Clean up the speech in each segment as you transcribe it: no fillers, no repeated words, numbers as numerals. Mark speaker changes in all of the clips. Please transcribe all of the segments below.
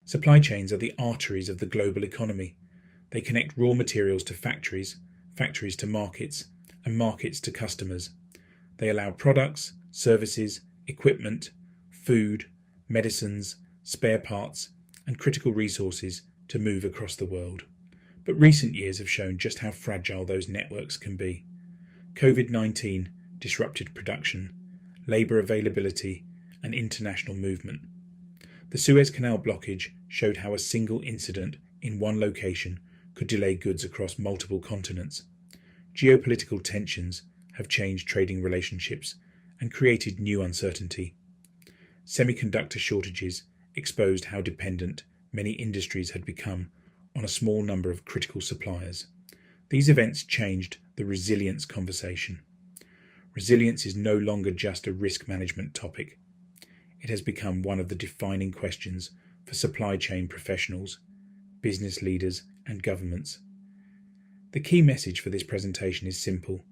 Speaker 1: Supply chains are the arteries of the global economy. They connect raw materials to factories, factories to markets, and markets to customers. They allow products, services, equipment, food, medicines, spare parts, and critical resources to move across the world. But recent years have shown just how fragile those networks can be. COVID-19 disrupted production, labour availability, and international movement. The Suez Canal blockage showed how a single incident in one location could delay goods across multiple continents. Geopolitical tensions have changed trading relationships and created new uncertainty. Semiconductor shortages exposed how dependent many industries had become on a small number of critical suppliers. These events changed the resilience conversation. Resilience is no longer just a risk management topic. It has become one of the defining questions for supply chain professionals, business leaders, and governments. The key message for this presentation is simple.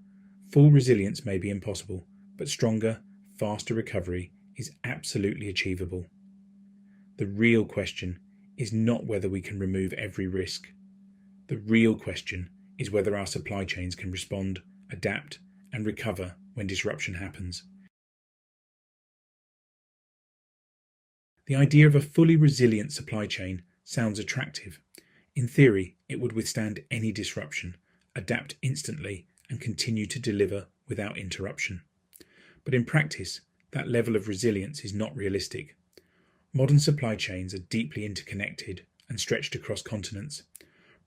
Speaker 1: Full resilience may be impossible, but stronger, faster recovery is absolutely achievable. The real question is not whether we can remove every risk. The real question is whether our supply chains can respond, adapt, and recover when disruption happens. The idea of a fully resilient supply chain sounds attractive. In theory, it would withstand any disruption, adapt instantly, and continue to deliver without interruption. But in practice, that level of resilience is not realistic. Modern supply chains are deeply interconnected and stretched across continents.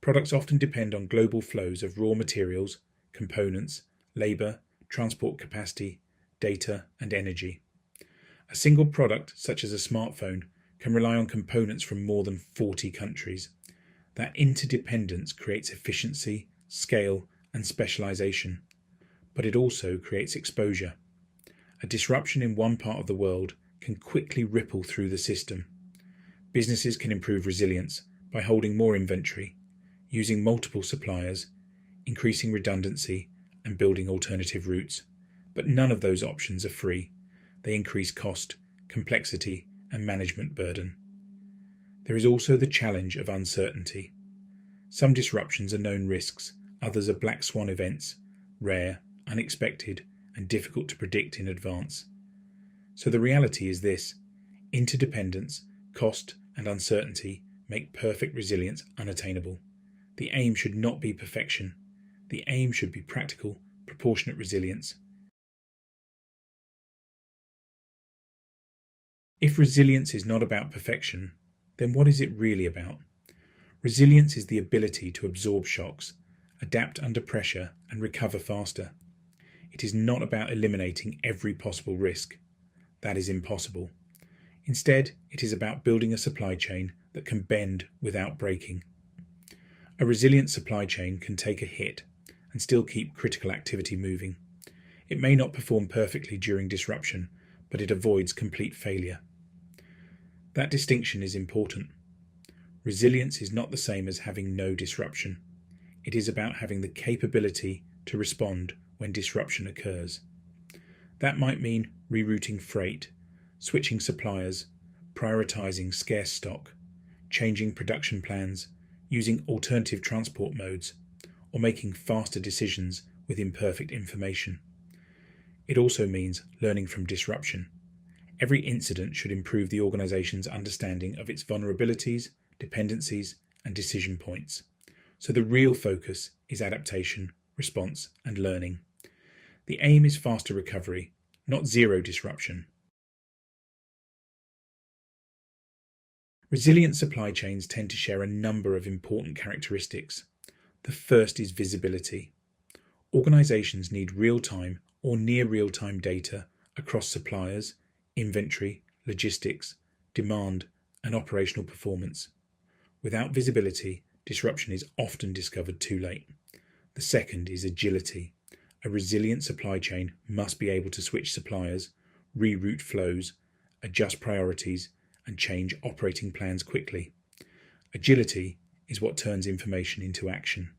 Speaker 1: Products often depend on global flows of raw materials, components, labour, transport capacity, data, and energy. A single product, such as a smartphone, can rely on components from more than 40 countries. That interdependence creates efficiency, scale, and specialisation, but it also creates exposure. A disruption in one part of the world can quickly ripple through the system. Businesses can improve resilience by holding more inventory, using multiple suppliers, increasing redundancy, and building alternative routes. But none of those options are free. They increase cost, complexity, and management burden. There is also the challenge of uncertainty. Some disruptions are known risks, others are black swan events, rare, unexpected, and difficult to predict in advance. So the reality is this: interdependence, cost, and uncertainty make perfect resilience unattainable. The aim should not be perfection. The aim should be practical, proportionate resilience. If resilience is not about perfection, then what is it really about? Resilience is the ability to absorb shocks, adapt under pressure, and recover faster. It is not about eliminating every possible risk. That is impossible. Instead, it is about building a supply chain that can bend without breaking. A resilient supply chain can take a hit and still keep critical activity moving. It may not perform perfectly during disruption, but it avoids complete failure. That distinction is important. Resilience is not the same as having no disruption. It is about having the capability to respond when disruption occurs. That might mean rerouting freight, switching suppliers, prioritising scarce stock, changing production plans, using alternative transport modes, or making faster decisions with imperfect information. It also means learning from disruption. Every incident should improve the organisation's understanding of its vulnerabilities, dependencies, and decision points. So the real focus is adaptation, response, and learning. The aim is faster recovery, not zero disruption. Resilient supply chains tend to share a number of important characteristics. The first is visibility. Organisations need real-time or near real-time data across suppliers, inventory, logistics, demand, and operational performance. Without visibility, disruption is often discovered too late. The second is agility. A resilient supply chain must be able to switch suppliers, reroute flows, adjust priorities, and change operating plans quickly. Agility is what turns information into action.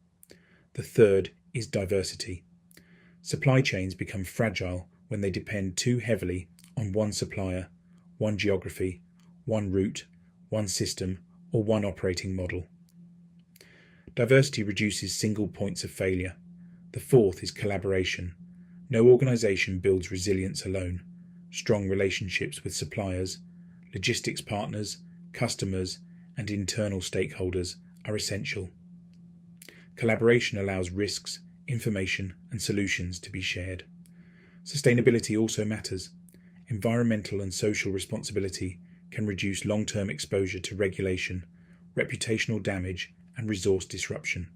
Speaker 1: The third is diversity. Supply chains become fragile when they depend too heavily on one supplier, one geography, one route, one system, or one operating model. Diversity reduces single points of failure. The fourth is collaboration. No organisation builds resilience alone. Strong relationships with suppliers, logistics partners, customers, and internal stakeholders are essential. Collaboration allows risks, information, and solutions to be shared. Sustainability also matters. Environmental and social responsibility can reduce long-term exposure to regulation, reputational damage, and resource disruption.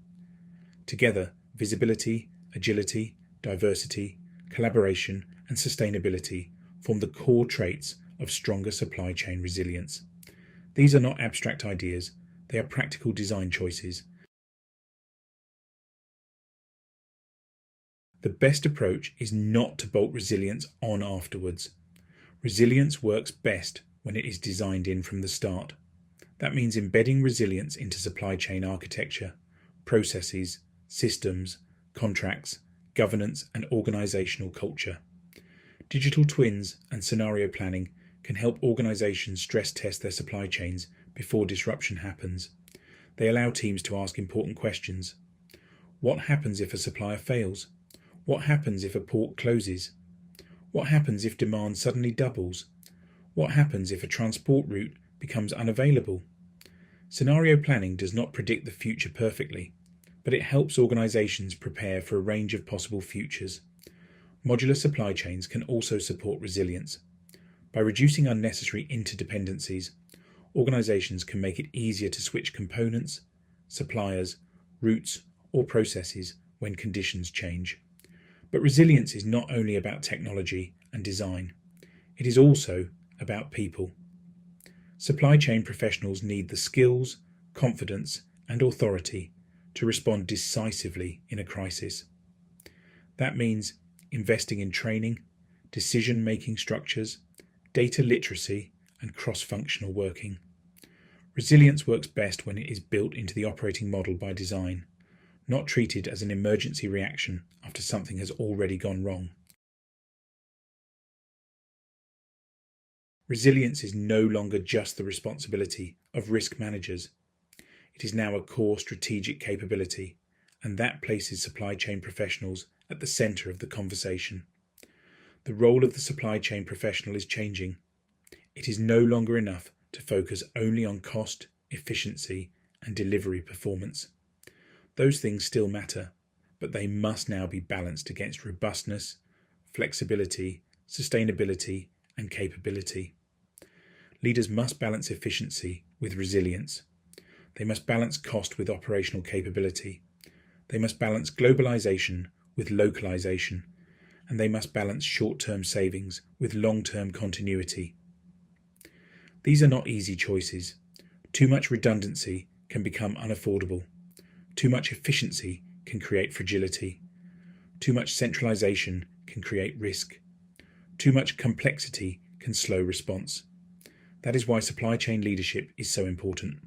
Speaker 1: Together, visibility, agility, diversity, collaboration, and sustainability form the core traits of stronger supply chain resilience. These are not abstract ideas, they are practical design choices. The best approach is not to bolt resilience on afterwards. Resilience works best when it is designed in from the start. That means embedding resilience into supply chain architecture, processes, systems, contracts, governance, and organizational culture. Digital twins and scenario planning can help organizations stress test their supply chains before disruption happens. They allow teams to ask important questions. What happens if a supplier fails? What happens if a port closes? What happens if demand suddenly doubles? What happens if a transport route becomes unavailable? Scenario planning does not predict the future perfectly, but it helps organizations prepare for a range of possible futures. Modular supply chains can also support resilience. By reducing unnecessary interdependencies, organizations can make it easier to switch components, suppliers, routes, or processes when conditions change. But resilience is not only about technology and design, it is also about people. Supply chain professionals need the skills, confidence, and authority to respond decisively in a crisis. That means investing in training, decision-making structures, data literacy, and cross-functional working. Resilience works best when it is built into the operating model by design, not treated as an emergency reaction after something has already gone wrong. Resilience is no longer just the responsibility of risk managers. It is now a core strategic capability, and that places supply chain professionals at the centre of the conversation. The role of the supply chain professional is changing. It is no longer enough to focus only on cost, efficiency, and delivery performance. Those things still matter, but they must now be balanced against robustness, flexibility, sustainability, and capability. Leaders must balance efficiency with resilience. They must balance cost with operational capability. They must balance globalization with localization, and they must balance short-term savings with long-term continuity. These are not easy choices. Too much redundancy can become unaffordable. Too much efficiency can create fragility. Too much centralization can create risk. Too much complexity can slow response. That is why supply chain leadership is so important.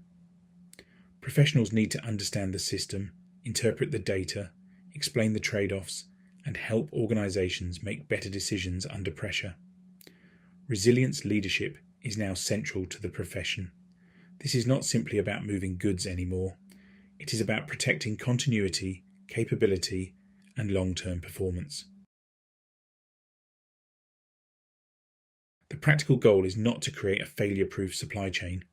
Speaker 1: Professionals need to understand the system, interpret the data, explain the trade-offs, and help organizations make better decisions under pressure. Resilience leadership is now central to the profession. This is not simply about moving goods anymore. It is about protecting continuity, capability, and long-term performance. The practical goal is not to create a failure-proof supply chain.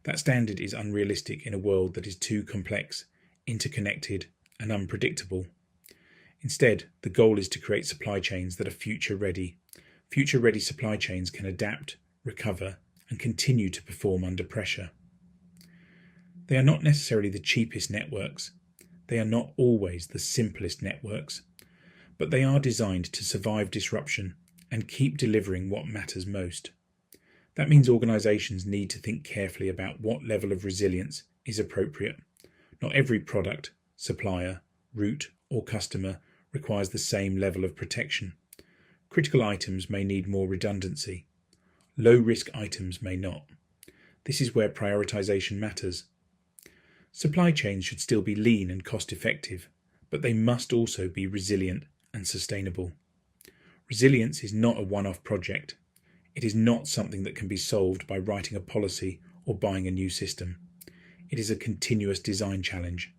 Speaker 1: That standard is unrealistic in a world that is too complex, interconnected, and unpredictable. Instead, the goal is to create supply chains that are future-ready. Future-ready supply chains can adapt, recover, and continue to perform under pressure. They are not necessarily the cheapest networks. They are not always the simplest networks. But they are designed to survive disruption and keep delivering what matters most. That means organizations need to think carefully about what level of resilience is appropriate. Not every product, supplier, route, or customer requires the same level of protection. Critical items may need more redundancy. Low-risk items may not. This is where prioritization matters. Supply chains should still be lean and cost-effective, but they must also be resilient and sustainable. Resilience is not a one-off project. It is not something that can be solved by writing a policy or buying a new system. It is a continuous design challenge.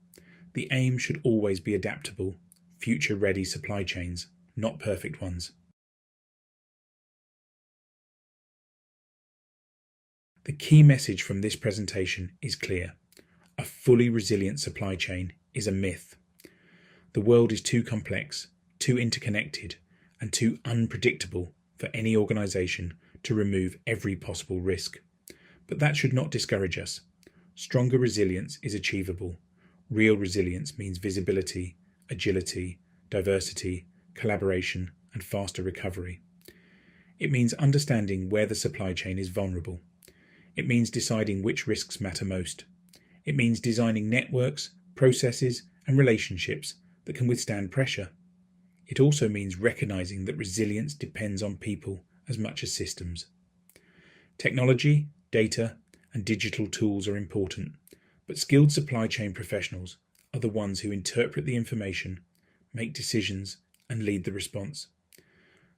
Speaker 1: The aim should always be adaptable, future-ready supply chains, not perfect ones. The key message from this presentation is clear. A fully resilient supply chain is a myth. The world is too complex, too interconnected, and too unpredictable for any organisation to remove every possible risk. But that should not discourage us. Stronger resilience is achievable. Real resilience means visibility, agility, diversity, collaboration, and faster recovery. It means understanding where the supply chain is vulnerable. It means deciding which risks matter most. It means designing networks, processes, and relationships that can withstand pressure. It also means recognizing that resilience depends on people as much as systems. Technology, data, and digital tools are important, but skilled supply chain professionals are the ones who interpret the information, make decisions, and lead the response.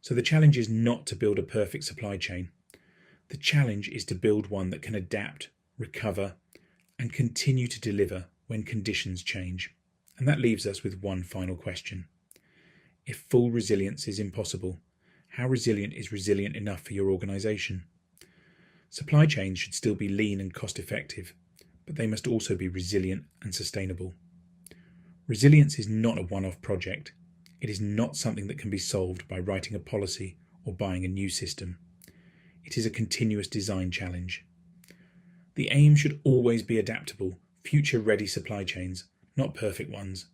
Speaker 1: So the challenge is not to build a perfect supply chain. The challenge is to build one that can adapt, recover, and continue to deliver when conditions change. And that leaves us with one final question. If full resilience is impossible, how resilient is resilient enough for your organisation? Supply chains should still be lean and cost-effective, but they must also be resilient and sustainable. Resilience is not a one-off project. It is not something that can be solved by writing a policy or buying a new system. It is a continuous design challenge. The aim should always be adaptable, future-ready supply chains, not perfect ones.